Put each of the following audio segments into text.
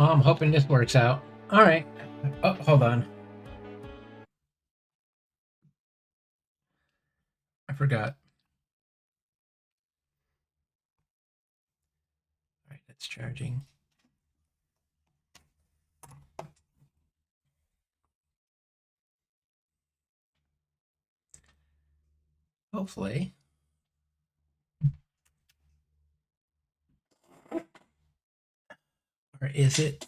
Well, I'm hoping this works out. All right. Oh, hold on. I forgot. All right, it's charging. Hopefully. Or is it?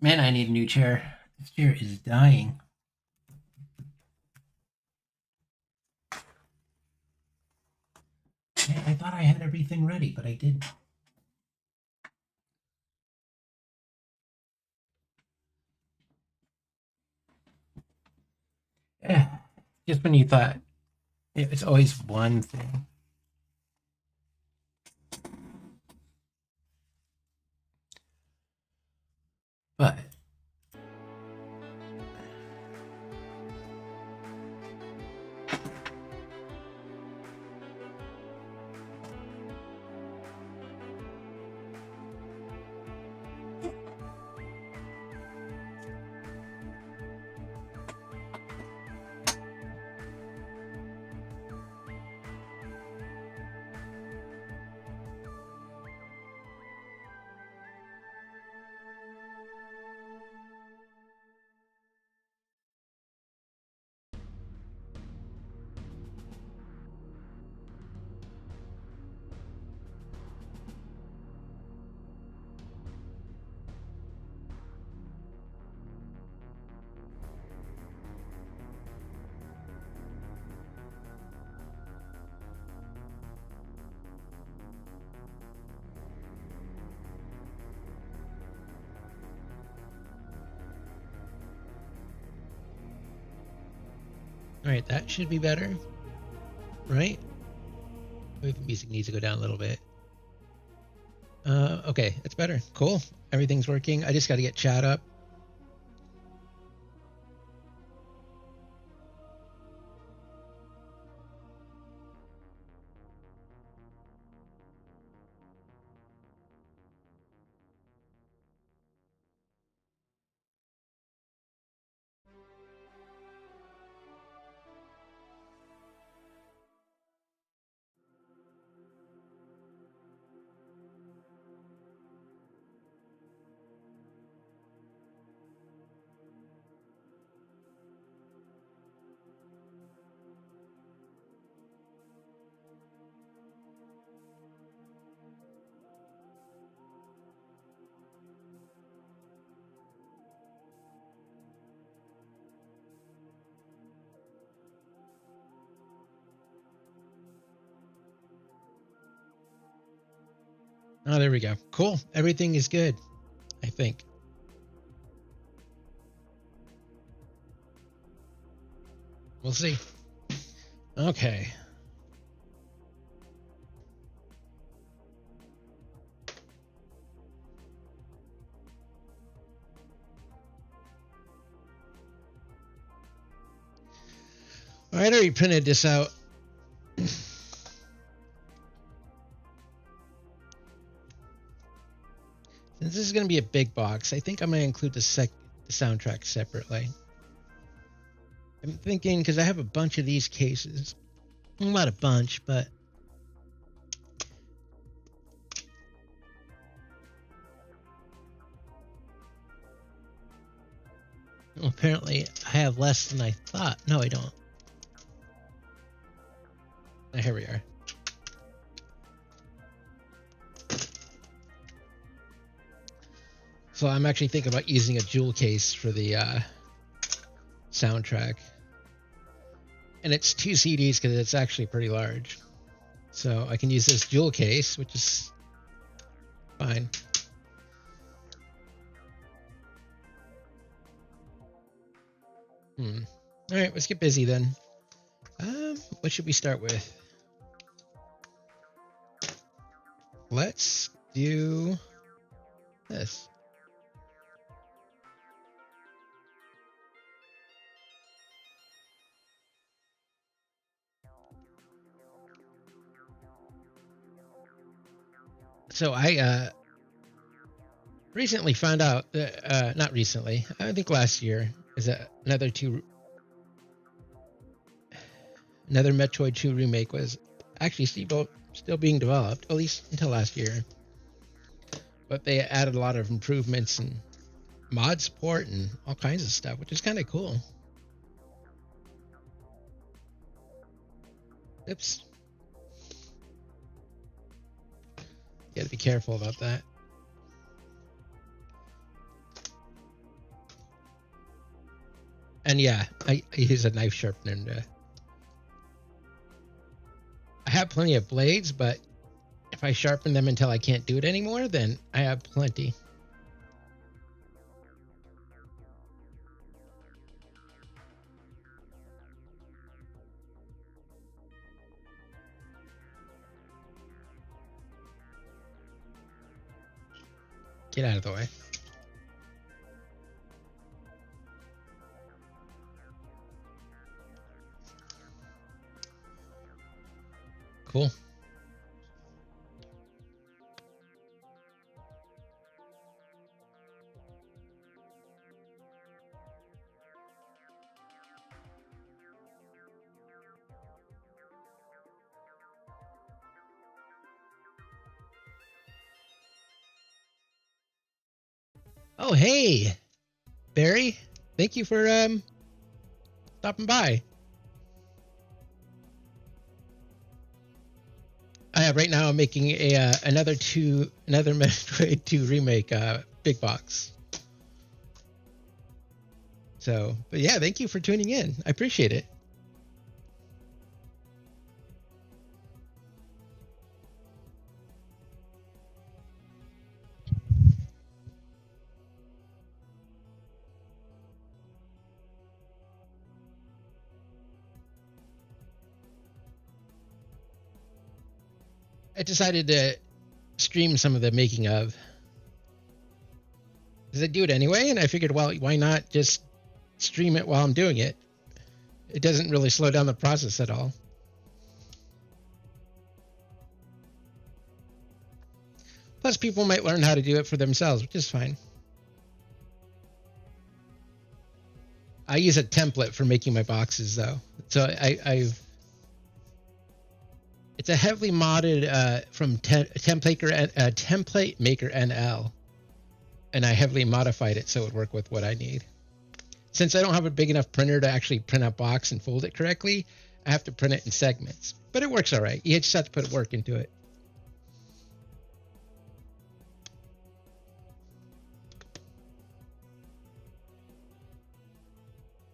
Man, I need a new chair. This chair is dying. I thought I had everything ready, but I didn't. Yeah, just when you thought it's always one thing. But All right, that should be better, right? Maybe the music needs to go down a little bit. Okay, that's better. Cool. Everything's working. I just got to get chat up. Oh, there we go. Cool. Everything is good, I think. We'll see. Okay. All right, I already printed this out. Since this is going to be a big box, I think I'm going to include the soundtrack separately. I'm thinking, because I have a bunch of these cases. Not a bunch, but... Well, apparently, I have less than I thought. No, I don't. Here we are. So I'm actually thinking about using a jewel case for the soundtrack. And it's 2 CDs because it's actually pretty large. So I can use this jewel case, which is fine. All right, let's get busy then. What should we start with? Let's do this. So I recently found out that, not recently, I think last year, is that Another Metroid 2 remake was actually still being developed, at least until last year. But they added a lot of improvements and mod support and all kinds of stuff, which is kind of cool. Oops. Got to be careful about that. And yeah, I use a knife sharpener. I have plenty of blades, but if I sharpen them until I can't do it anymore, then I have plenty. Get out of the way. Cool. Oh, hey, Barry. Thank you for stopping by. Right now I'm making a another Metroid 2 remake big box. So, but yeah, thank you for tuning in. I appreciate it. I decided to stream some of the making of, because I do it anyway, and I figured, well, why not just stream it while I'm doing it? It doesn't really slow down the process at all. Plus, people might learn how to do it for themselves, which is fine. I use a template for making my boxes, though. So it's a heavily modded from Template Maker NL, and I heavily modified it so it would work with what I need. Since I don't have a big enough printer to actually print a box and fold it correctly, I have to print it in segments. But it works all right. You just have to put work into it.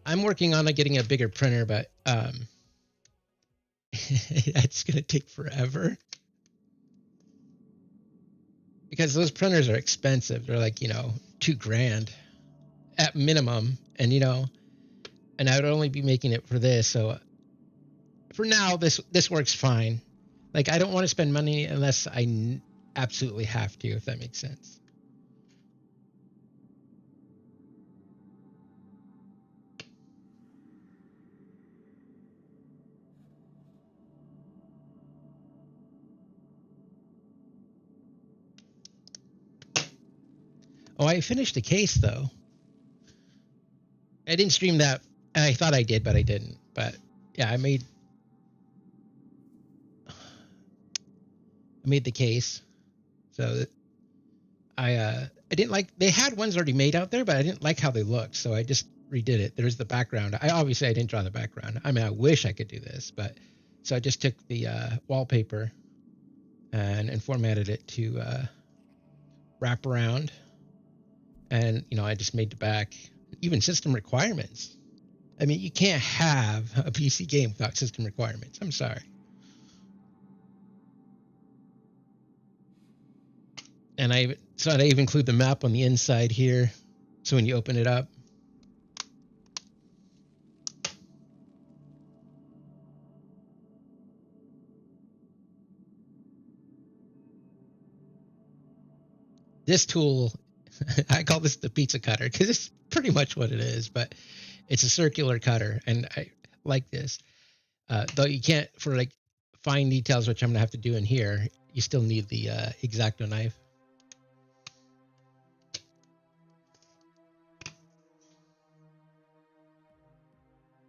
I'm working on getting a bigger printer, but it's going to take forever. Because those printers are expensive. They're like, $2,000 at minimum. And, and I would only be making it for this. So for now, this works fine. Like, I don't want to spend money unless I absolutely have to, if that makes sense. Oh, I finished the case, though. I didn't stream that. I thought I did, but I didn't. But yeah, I made the case. So I didn't like, they had ones already made out there, but I didn't like how they looked, so I just redid it. There's the background. I didn't draw the background. I mean, I wish I could do this, but so I just took the wallpaper and formatted it to wrap around. And, I just made the back, even system requirements. I mean, you can't have a PC game without system requirements. I'm sorry. And I even include the map on the inside here. So when you open it up, this tool, I call this the pizza cutter because it's pretty much what it is, but it's a circular cutter, and I like this. Though you can't, for like fine details, which I'm gonna have to do in here, you still need the X-Acto knife.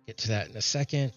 Get to that in a second.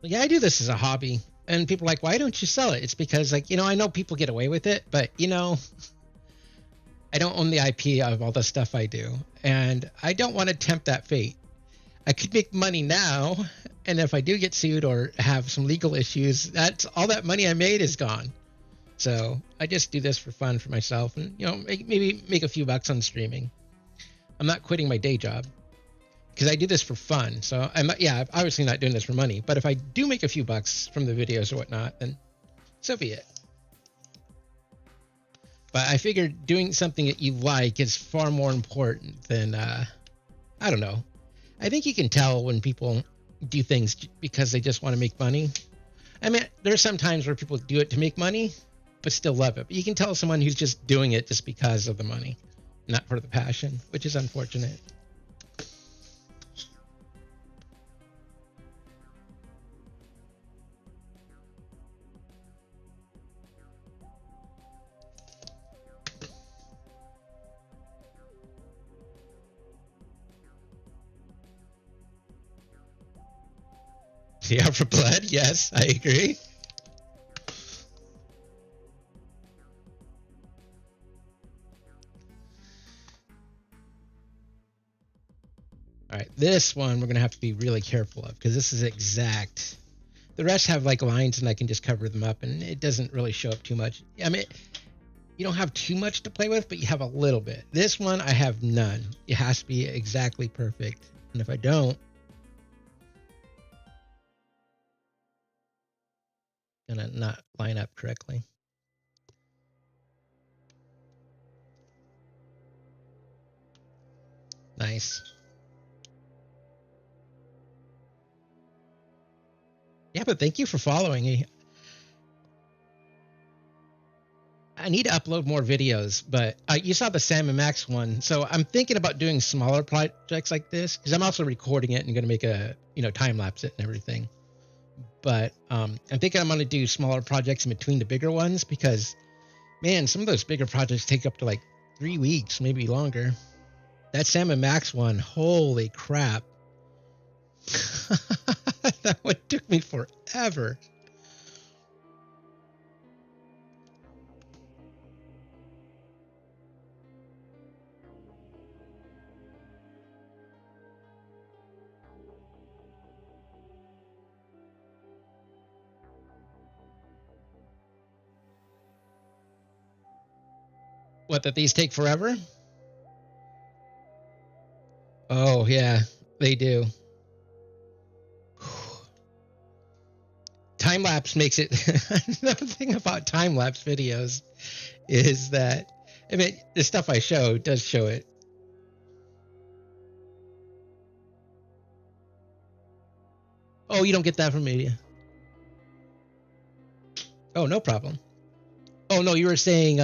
Yeah, I do this as a hobby, and people are like, why don't you sell it? It's because, like, I know people get away with it, but I don't own the IP of all the stuff I do, and I don't want to tempt that fate. I could make money now, and if I do get sued or have some legal issues, that's all that money I made is gone. So I just do this for fun for myself, and maybe make a few bucks on streaming. I'm not quitting my day job because I do this for fun. So I'm obviously not doing this for money. But if I do make a few bucks from the videos or whatnot, then so be it. But I figured doing something that you like is far more important than I don't know. I think you can tell when people do things because they just want to make money. I mean, there's some times where people do it to make money, but still love it. But you can tell someone who's just doing it just because of the money, not for the passion, which is unfortunate. Yeah, for blood, yes, I agree. All right, this one we're gonna have to be really careful of because this is exact. The rest have like lines and I can just cover them up and it doesn't really show up too much. I mean, you don't have too much to play with, but you have a little bit. This one, I have none. It has to be exactly perfect. And if I don't, gonna not line up correctly. Nice. Yeah, but thank you for following me. I need to upload more videos, but you saw the Sam and Max one. So I'm thinking about doing smaller projects like this because I'm also recording it and going to make a, time lapse it and everything. But I'm thinking I'm going to do smaller projects in between the bigger ones because, man, some of those bigger projects take up to like 3 weeks, maybe longer. That Sam and Max one, holy crap. That one took me forever. What, that these take forever? Oh, yeah, they do. Time lapse makes it. Another thing about time lapse videos is that, I mean, the stuff I show does show it. Oh, you don't get that from media. Oh, no problem. Oh, no, you were saying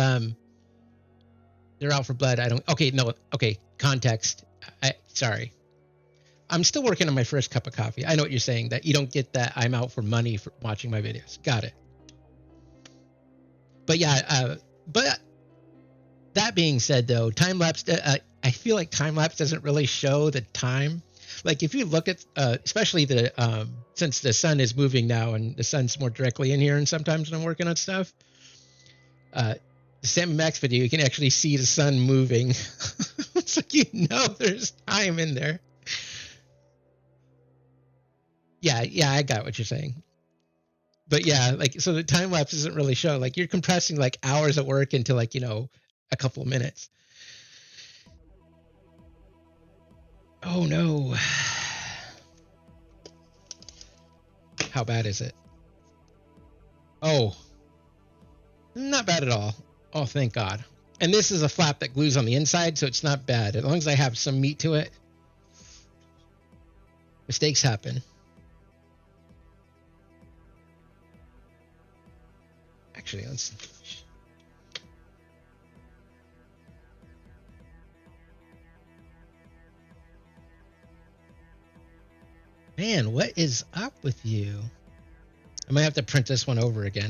they're out for blood. I don't. Okay, no. Okay, context. Sorry. I'm still working on my first cup of coffee. I know what you're saying, that you don't get that I'm out for money for watching my videos. Got it. But yeah, but that being said, though, time lapse, I feel like time lapse doesn't really show the time. Like if you look at, especially since the sun is moving now and the sun's more directly in here, and sometimes when I'm working on stuff, the Sam and Max video, you can actually see the sun moving. It's like, there's time in there. Yeah, I got what you're saying. But yeah, like, so the time lapse doesn't really show. Like, you're compressing like hours of work into like, a couple of minutes. Oh no. How bad is it? Oh, not bad at all. Oh, thank God. And this is a flap that glues on the inside, so it's not bad. As long as I have some meat to it. Mistakes happen. Actually, let's. Man, what is up with you? I might have to print this one over again.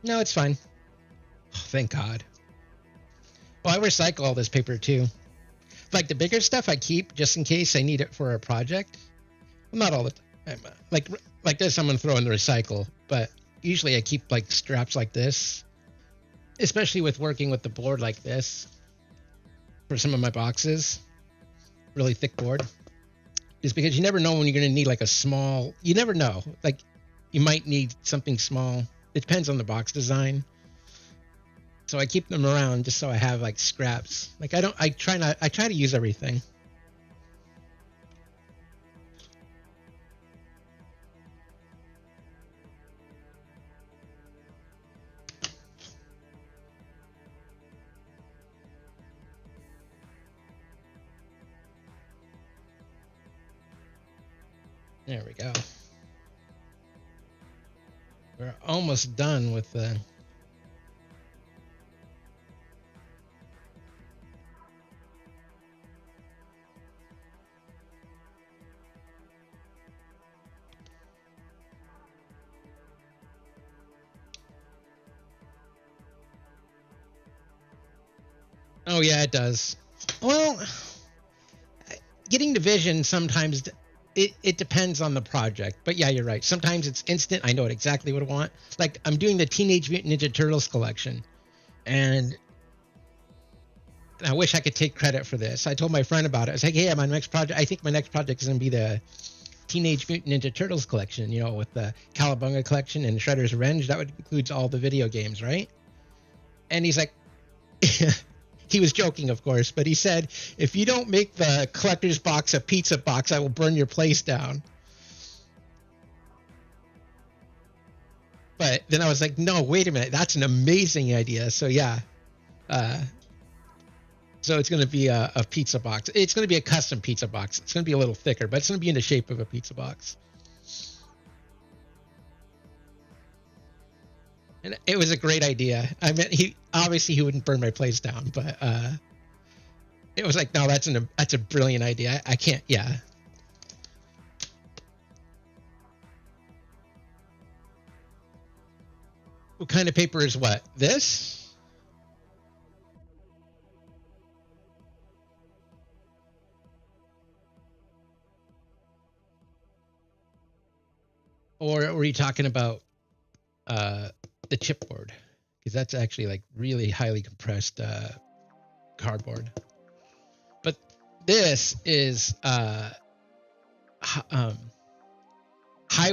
No, it's fine. Oh, thank God. Well, I recycle all this paper too. Like the bigger stuff I keep just in case I need it for a project. Well, not all the time. Like this, I'm gonna throw in the recycle. But usually I keep like straps like this, especially with working with the board like this for some of my boxes. Really thick board. Is because you never know when you're gonna need like a small. You never know. Like you might need something small. It depends on the box design. So I keep them around just so I have like scraps. Like I try to use everything. There we go. We're almost done with the. Oh yeah, it does. Well, getting the vision sometimes it depends on the project. But yeah, you're right. Sometimes it's instant. I know exactly what I want. Like I'm doing the Teenage Mutant Ninja Turtles collection, and I wish I could take credit for this. I told my friend about it. I was like, "Hey, my next project. I think my next project is going to be the Teenage Mutant Ninja Turtles collection. You know, with the Cowabunga collection and Shredder's Revenge. That would include all the video games, right?" And he's like. He was joking, of course, but he said, if you don't make the collector's box a pizza box, I will burn your place down. But then I was like, no, wait a minute. That's an amazing idea. So, yeah. So it's going to be a pizza box. It's going to be a custom pizza box. It's going to be a little thicker, but it's going to be in the shape of a pizza box. And it was a great idea. I mean, he wouldn't burn my place down, but it was like, no, that's a brilliant idea. I can't, yeah. What kind of paper is what? This? Or were you talking about the chipboard, because that's actually like really highly compressed cardboard. But this is high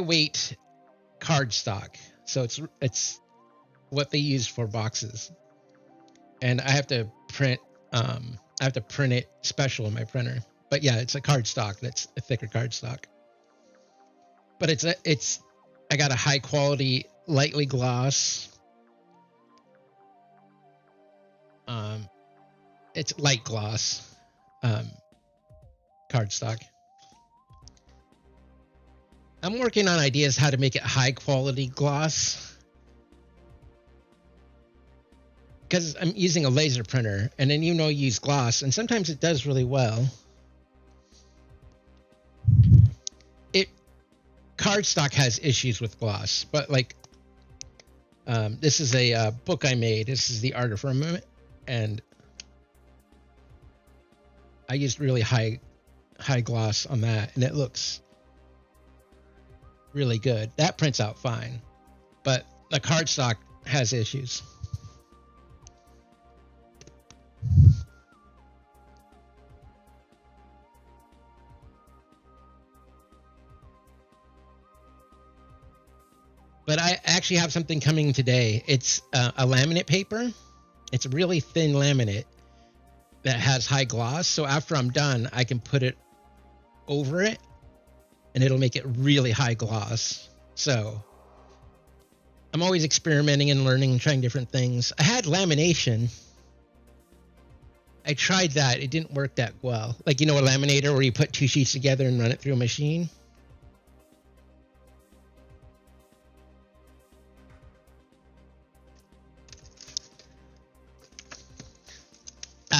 weight cardstock, so it's what they use for boxes, and I have to print it special in my printer. But yeah, it's a cardstock. That's a thicker cardstock, but I got a high quality lightly gloss. It's light gloss cardstock. I'm working on ideas how to make it high quality gloss, because I'm using a laser printer, and then use gloss, and sometimes it does really well. Cardstock has issues with gloss, but like this is a book I made. This is The Art of Firmament, and I used really high gloss on that, and it looks really good. That prints out fine, but the cardstock has issues. But I actually have something coming today. It's a laminate paper. It's a really thin laminate that has high gloss. So after I'm done, I can put it over it and it'll make it really high gloss. So I'm always experimenting and learning and trying different things. I had lamination. I tried that. It didn't work that well. Like, you know, a laminator where you put two sheets together and run it through a machine.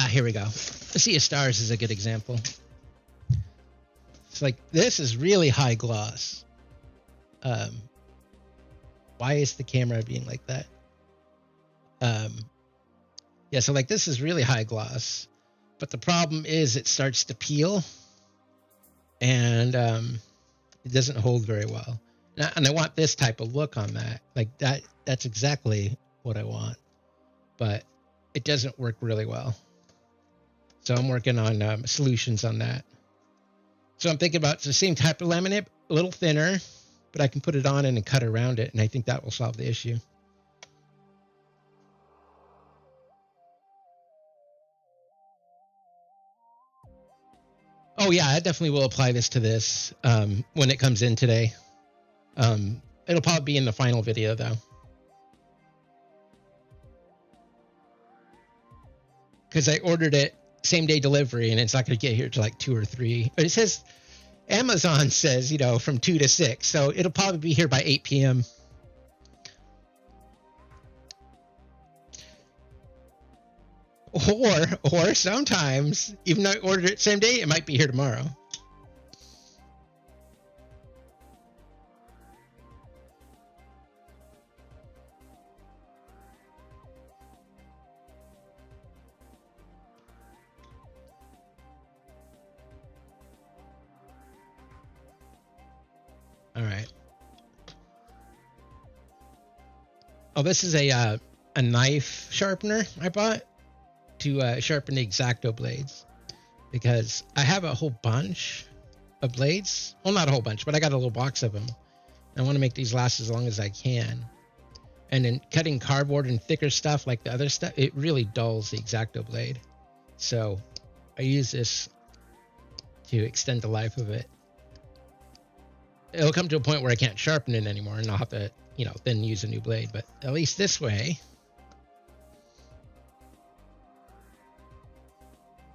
Here we go. The Sea of Stars is a good example. It's like, this is really high gloss. Why is the camera being like that? Yeah, so like this is really high gloss, but the problem is it starts to peel and it doesn't hold very well. And I want this type of look on that. Like that's exactly what I want, but it doesn't work really well. So I'm working on solutions on that. So I'm thinking about the same type of laminate, a little thinner, but I can put it on and cut around it, and I think that will solve the issue. Oh yeah, I definitely will apply this to this when it comes in today. It'll probably be in the final video though. Because I ordered it same day delivery and it's not going to get here till like 2 or 3. But it says, Amazon says, you know, from 2 to 6. So it'll probably be here by 8 p.m. Or sometimes, even though I ordered it same day, it might be here tomorrow. All right. Oh, this is a knife sharpener I bought to sharpen the X-Acto blades, because I have a whole bunch of blades. Well, not a whole bunch, but I got a little box of them. I want to make these last as long as I can. And then cutting cardboard and thicker stuff like the other stuff, it really dulls the X-Acto blade. So I use this to extend the life of it. It'll come to a point where I can't sharpen it anymore and I'll have to, you know, then use a new blade. But at least this way,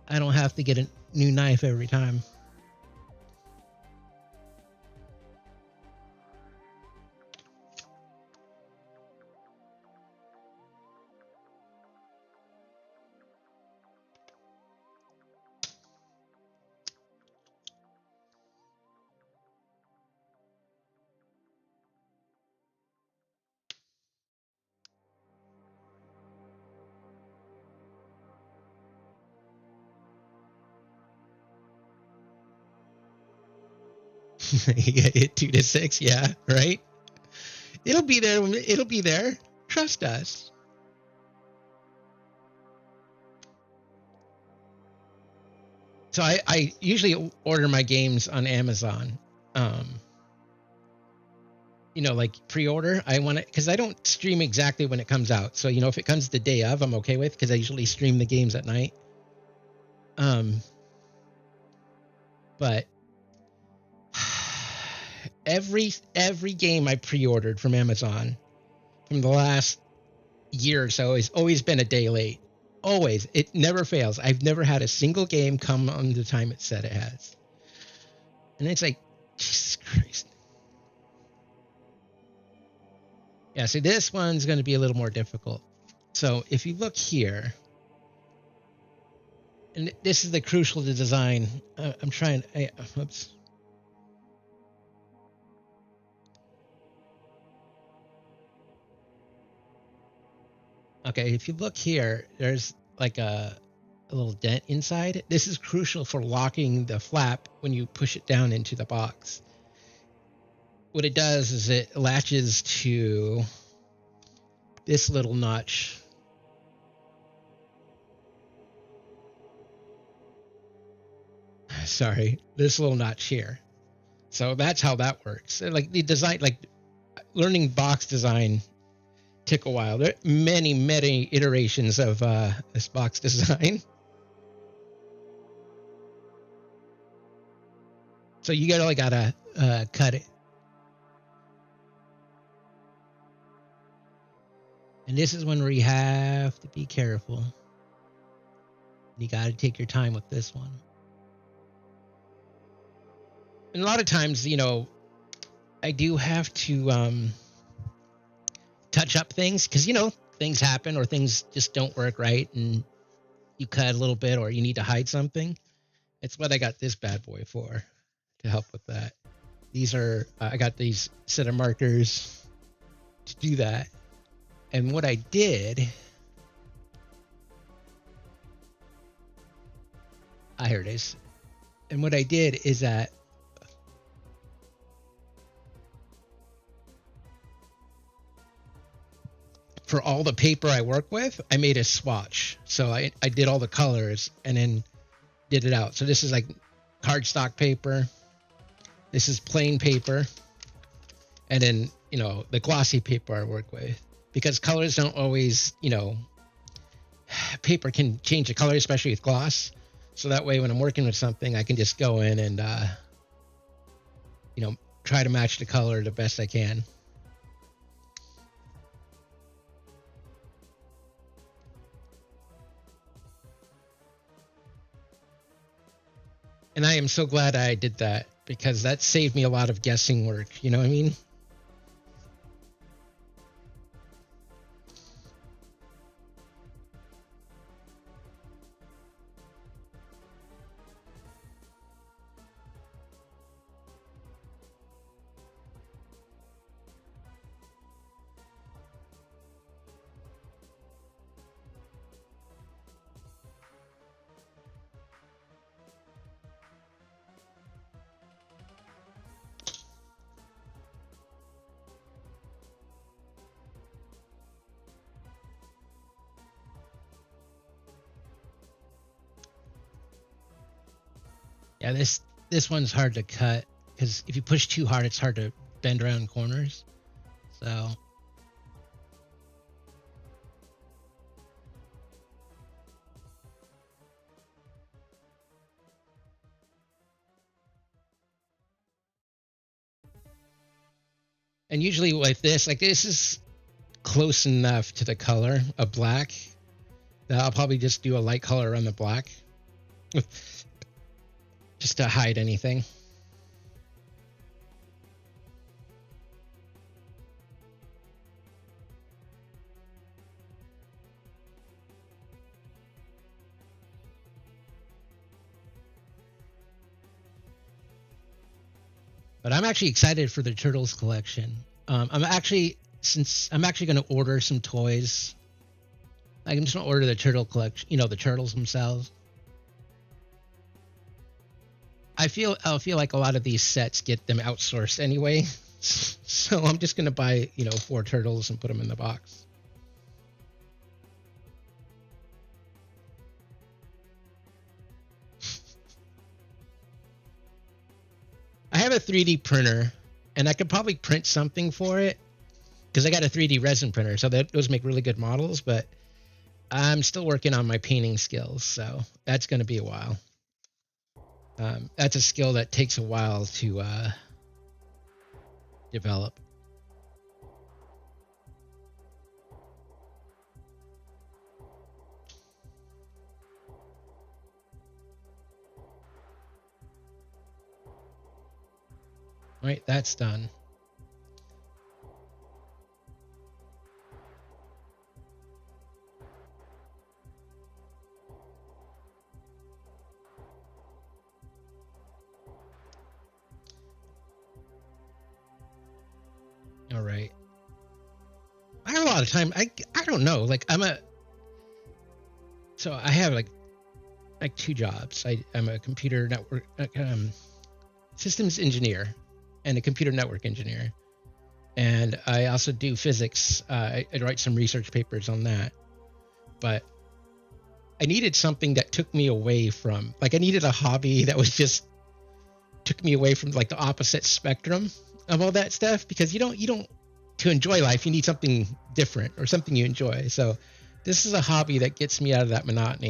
I don't have to get a new knife every time. You hit 2 to 6, yeah, right? It'll be there. It'll be there. Trust us. So I usually order my games on Amazon. You know, like pre-order. I want it because I don't stream exactly when it comes out. So, you know, if it comes the day of, I'm okay with, because I usually stream the games at night. But every game I pre-ordered from Amazon from the last year or so has always been a day late. Always. It never fails. I've never had a single game come on the time it said it has. And it's like, Jesus Christ. Yeah, so this one's going to be a little more difficult. So if you look here, and this is the crucial to design. I'm trying. Oops. Okay, if you look here, there's like a little dent inside. This is crucial for locking the flap when you push it down into the box. What it does is it latches to this little notch. Sorry, this little notch here. So that's how that works. Like the design, like learning box design took a while. There are many iterations of this box design. So you gotta cut it. And this is one where you have to be careful. You got to take your time with this one. And a lot of times, you know, I do have to touch up things because, you know, things happen or things just don't work right and you cut a little bit or you need to hide something. It's what I got this bad boy for, to help with that. These are, I got these set of markers to do that. And what I did, here it is. And what I did is that for all the paper I work with, I made a swatch. So I did all the colors and then did it out. So this is like cardstock paper. This is plain paper. And then, you know, the glossy paper I work with. Because colors don't always, you know, paper can change the color, especially with gloss. So that way when I'm working with something, I can just go in and, you know, try to match the color the best I can. And I am so glad I did that because that saved me a lot of guessing work. You know what I mean? Yeah, this one's hard to cut because if you push too hard, it's hard to bend around corners. So and usually with this, like this is close enough to the color of black that I'll probably just do a light color on the black. Just to hide anything. But I'm actually excited for the Turtles collection. I'm actually going to order some toys. Like I'm just going to order the Turtle collection, you know, the Turtles themselves. I'll feel like a lot of these sets get them outsourced anyway. So I'm just going to buy, you know, 4 turtles and put them in the box. I have a 3D printer and I could probably print something for it because I got a 3D resin printer. So those make really good models, but I'm still working on my painting skills. So that's going to be a while. That's a skill that takes a while to develop. Right, that's done. All right. I have a lot of time. I don't know. Like so I have like 2 jobs. I'm a computer network systems engineer and a computer network engineer. And I also do physics. I write some research papers on that. But I needed something that took me away from, like I needed a hobby that was just took me away from like the opposite spectrum of all that stuff, because you don't to enjoy life, you need something different or something you enjoy. So this is a hobby that gets me out of that monotony.